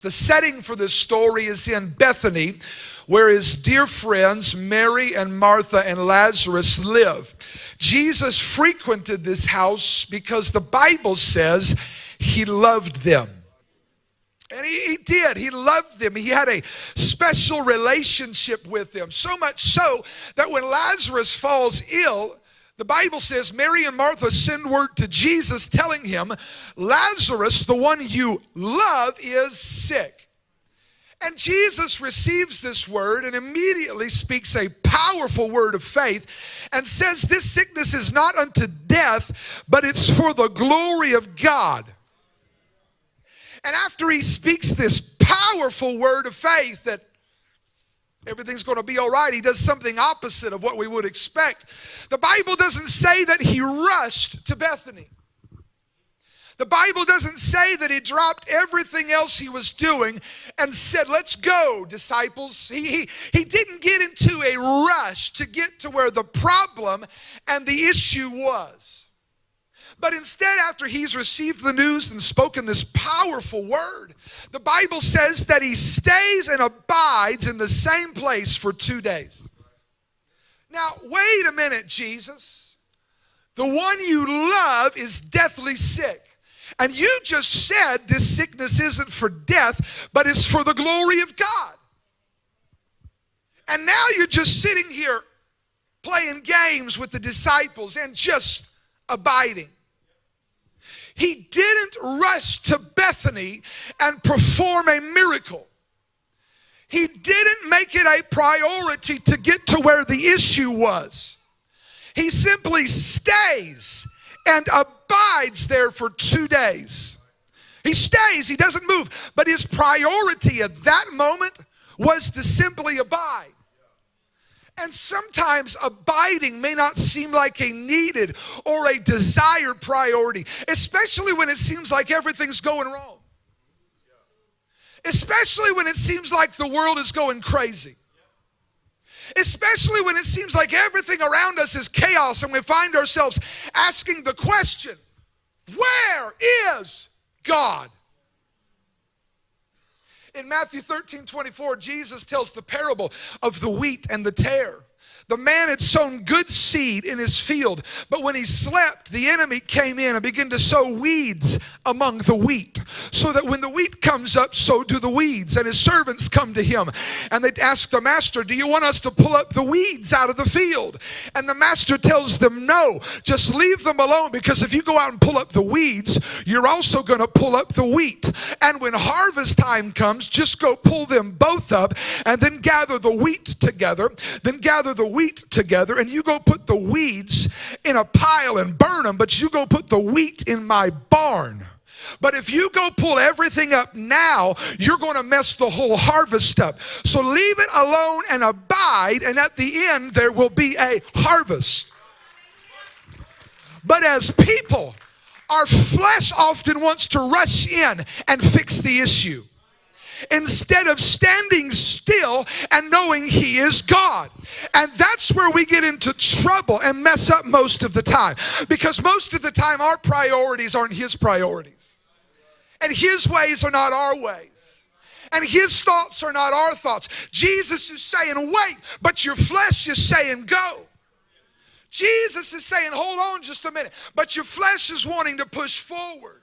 The setting for this story is in Bethany, where his dear friends Mary and Martha and Lazarus live. Jesus frequented this house because the Bible says he loved them. And he did. He loved them. He had a special relationship with them. So much so that when Lazarus falls ill, the Bible says Mary and Martha send word to Jesus telling him, Lazarus, the one you love, is sick. And Jesus receives this word and immediately speaks a powerful word of faith and says this sickness is not unto death, but it's for the glory of God. And after he speaks this powerful word of faith that everything's going to be all right, he does something opposite of what we would expect. The Bible doesn't say that he rushed to Bethany. The Bible doesn't say that he dropped everything else he was doing and said, let's go, disciples. He didn't get into a rush to get to where the problem and the issue was. But instead, after he's received the news and spoken this powerful word, the Bible says that he stays and abides in the same place for 2 days. Now, wait a minute, Jesus. The one you love is deathly sick. And you just said this sickness isn't for death, but it's for the glory of God. And now you're just sitting here playing games with the disciples and just abiding. He didn't rush to Bethany and perform a miracle. He didn't make it a priority to get to where the issue was. He simply stays and abides there for 2 days. He stays, he doesn't move. But his priority at that moment was to simply abide. And sometimes abiding may not seem like a needed or a desired priority, especially when it seems like everything's going wrong. Especially when it seems like the world is going crazy. Especially when it seems like everything around us is chaos and we find ourselves asking the question, where is God? In Matthew 13:24, Jesus tells the parable of the wheat and the tare. The man had sown good seed in his field, but when he slept, the enemy came in and began to sow weeds among the wheat, so that when the wheat comes up, so do the weeds. And his servants come to him, and they ask the master, do you want us to pull up the weeds out of the field? And the master tells them, no, just leave them alone, because if you go out and pull up the weeds, you're also going to pull up the wheat. And when harvest time comes, just go pull them both up, and then gather the wheat together, together, and you go put the weeds in a pile and burn them, but you go put the wheat in my barn. But if you go pull everything up now, you're going to mess the whole harvest up. So leave it alone and abide, and at the end there will be a harvest. But as people, our flesh often wants to rush in and fix the issue, instead of standing still and knowing he is God. And that's where we get into trouble and mess up most of the time, because most of the time our priorities aren't his priorities, and his ways are not our ways, and his thoughts are not our thoughts. Jesus is saying wait, but your flesh is saying go. Jesus is saying hold on just a minute, but your flesh is wanting to push forward.